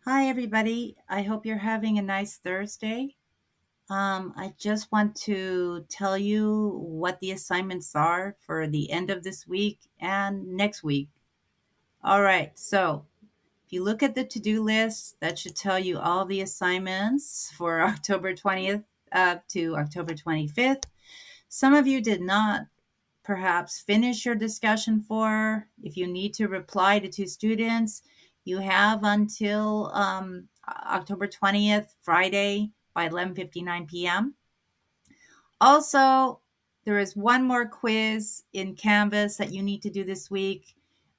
Hi, everybody. I hope you're having a nice Thursday. I just want to tell you what the assignments are for the end of this week and next week. All right, so if you look at the to-do list, that should tell you all the assignments for October 20th to October 25th. Some of you did not perhaps finish your discussion for. If you need to reply to two students, you have until October 20th, Friday, by 11:59 p.m. Also, there is one more quiz in Canvas that you need to do this week.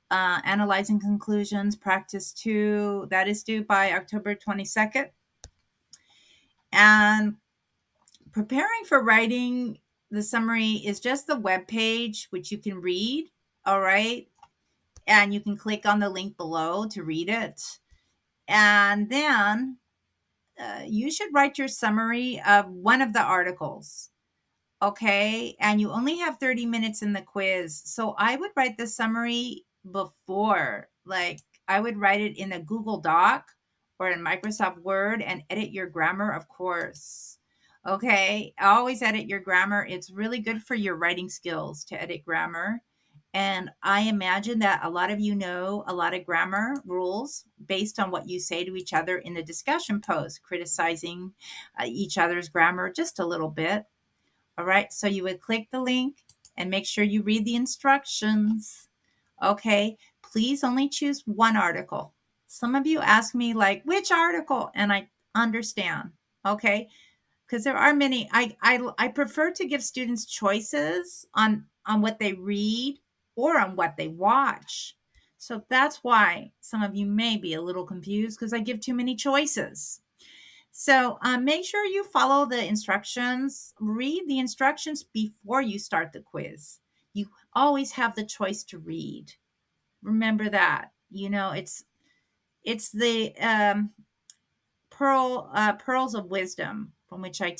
Analyzing conclusions, practice 2, that is due by October 22nd. And preparing for writing the summary is just the web page, which you can read. All right. And you can click on the link below to read it. And then you should write your summary of one of the articles. Okay. And you only have 30 minutes in the quiz. So I would write the summary before, like I would write it in a Google Doc or in Microsoft Word and edit your grammar, of course. Okay. Always edit your grammar. It's really good for your writing skills to edit grammar. And I imagine that a lot of you know a lot of grammar rules based on what you say to each other in the discussion post, criticizing each other's grammar just a little bit. All right, so you would click the link and make sure you read the instructions. Okay, please only choose one article. Some of you ask me like, which article? And I understand, okay? Because there are many. I prefer to give students choices on what they read or on what they watch. So that's why some of you may be a little confused because I give too many choices. So make sure you follow the instructions. Read the instructions before you start the quiz. You always have the choice to read. Remember that. You know, it's the pearls of wisdom from which I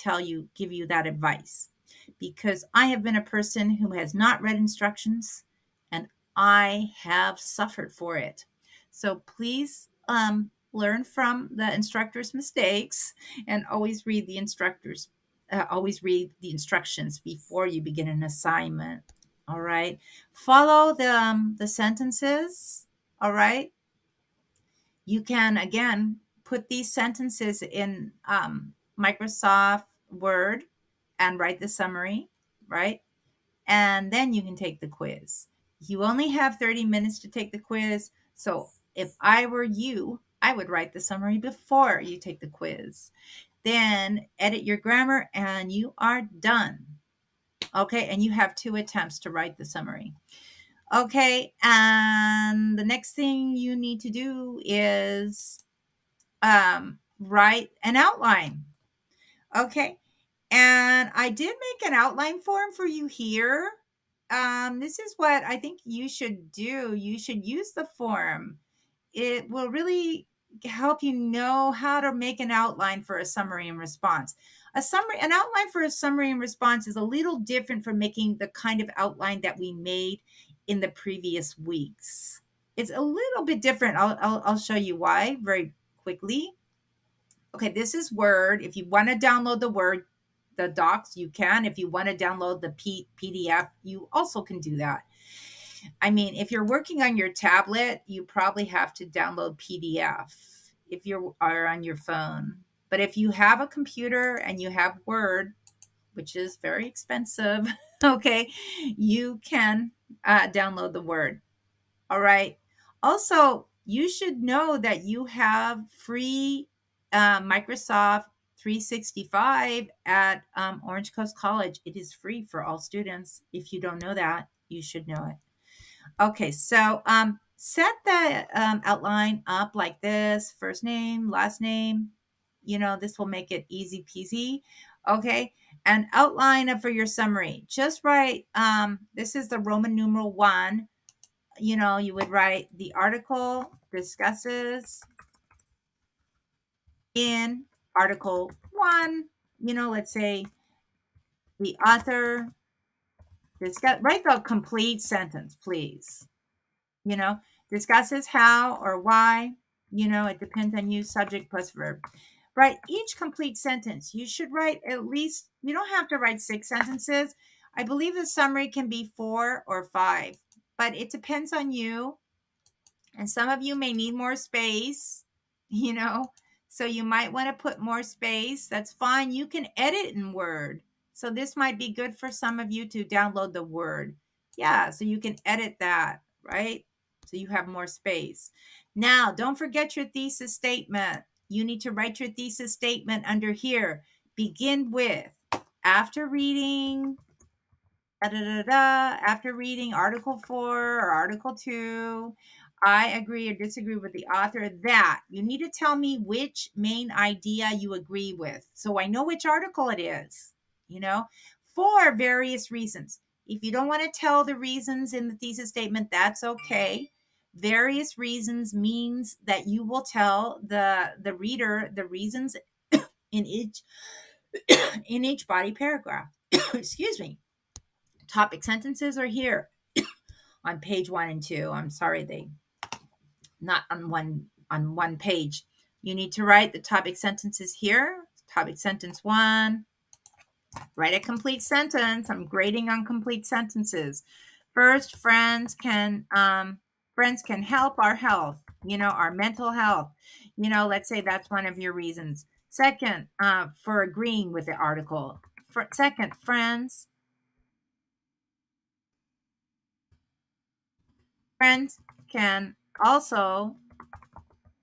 give you that advice, because I have been a person who has not read instructions, and I have suffered for it. So please learn from the instructor's mistakes and always read the instructions before you begin an assignment. All right. Follow the sentences. All right. You can, again, put these sentences in Microsoft Word and write the summary, right? And then you can take the quiz. You only have 30 minutes to take the quiz. So if I were you, I would write the summary before you take the quiz. Then edit your grammar and you are done. Okay, and you have 2 attempts to write the summary. Okay, and the next thing you need to do is write an outline. Okay, and I did make an outline form for you here. This is what I think you should do. You should use the form. It will really help you know how to make an outline for a summary and response. An outline for a summary and response is a little different from making the kind of outline that we made in the previous weeks. It's a little bit different. I'll show you why very quickly. Okay, this is Word. If you want to download the docs, you can. If you want to download the PDF, you also can do that. I mean, if you're working on your tablet, you probably have to download PDF if you are on your phone. But if you have a computer and you have Word, which is very expensive, okay, you can download the Word. All right. Also, you should know that you have free Microsoft 365 at Orange Coast College. It is free for all students. If you don't know that, you should know it. Okay, so set the outline up like this: first name, last name. You know, this will make it easy peasy. Okay, and outline for your summary. Just write, this is the Roman numeral 1. You know, you would write the article discusses in article 1. You know, let's say the author write the complete sentence, please. You know, discusses how or why It depends on you, subject plus verb. Write each complete sentence. You should write at least, you don't have to write 6 sentences. I believe the summary can be 4 or 5, but it depends on you. And some of you may need more space, you know, so you might want to put more space. That's fine. You can edit in Word. So this might be good for some of you to download the Word. Yeah, so you can edit that, right? So you have more space. Now, don't forget your thesis statement. You need to write your thesis statement under here. Begin with, after reading after reading Article 4 or Article 2, I agree or disagree with the author that you need to tell me which main idea you agree with. So I know which article it is, for various reasons. If you don't want to tell the reasons in the thesis statement, that's okay. Various reasons means that you will tell the reader the reasons in each in each body paragraph. Excuse me. Topic sentences are here on page 1 and 2. I'm sorry, they not on one page. You need to write the topic sentences here. Topic sentence 1. Write a complete sentence. I'm grading on complete sentences. First, friends can help our health, our mental health. Let's say that's one of your reasons. Second, for agreeing with the article. Second, friends can also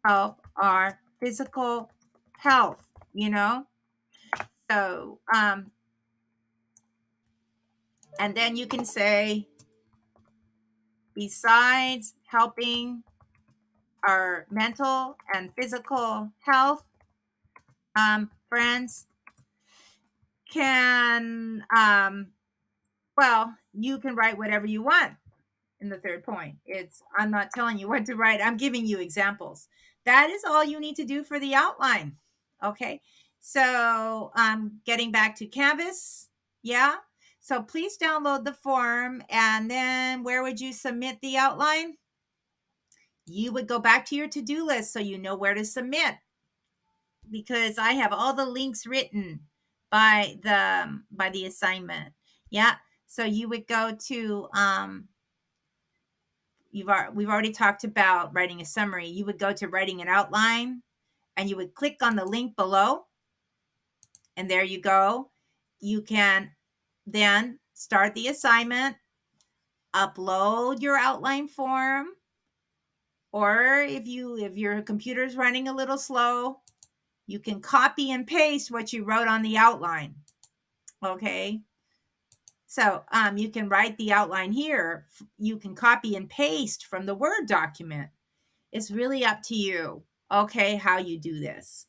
help our physical health, So, and then you can say, besides helping our mental and physical health, friends can, you can write whatever you want. In the third point, I'm not telling you what to write. I'm giving you examples. That is all you need to do for the outline. Okay. So getting back to Canvas. Yeah. So please download the form, and then where would you submit the outline? You would go back to your to-do list so you know where to submit, because I have all the links written by the assignment. Yeah. So you would go to we've already talked about writing a summary. You would go to writing an outline, and you would click on the link below, and there you go. You can then start the assignment, upload your outline form, or if your computer's running a little slow, you can copy and paste what you wrote on the outline. Okay. So you can write the outline here. You can copy and paste from the Word document. It's really up to you, okay, how you do this.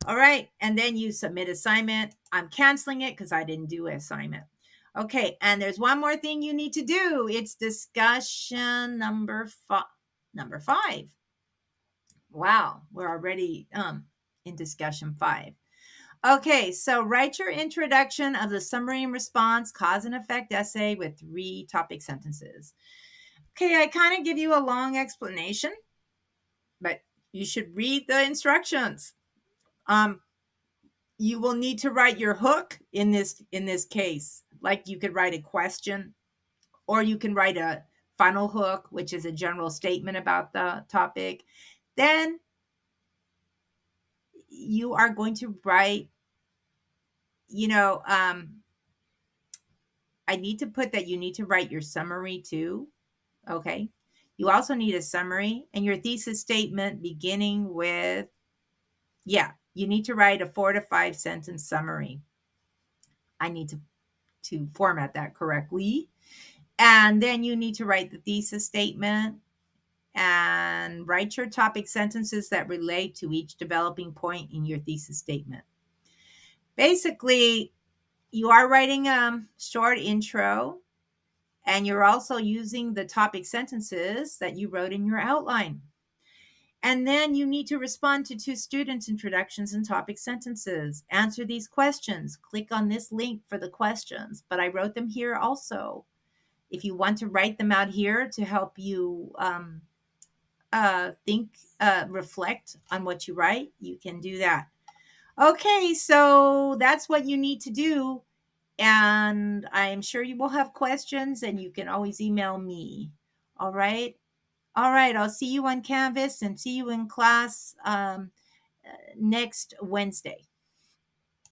All right. And then you submit assignment. I'm canceling it because I didn't do an assignment. Okay. And there's one more thing you need to do. It's discussion number 5. Wow. We're already in discussion 5. Okay, so write your introduction of the summary and response, cause and effect essay with 3 topic sentences. Okay, I kind of give you a long explanation, but you should read the instructions. You will need to write your hook in this case. Like, you could write a question, or you can write a final hook, which is a general statement about the topic. Then you are going to write, I need to put that you need to write your summary too. Okay. You also need a summary and your thesis statement beginning with, you need to write a 4 to 5 sentence summary. I need to format that correctly. And then you need to write the thesis statement and write your topic sentences that relate to each developing point in your thesis statement. Basically, you are writing a short intro, and you're also using the topic sentences that you wrote in your outline. And then you need to respond to 2 students' introductions and topic sentences. Answer these questions. Click on this link for the questions, but I wrote them here also. If you want to write them out here to help you reflect on what you write, you can do that. Okay, so that's what you need to do. And I'm sure you will have questions, and you can always email me. All right. All right. I'll see you on Canvas and see you in class next Wednesday.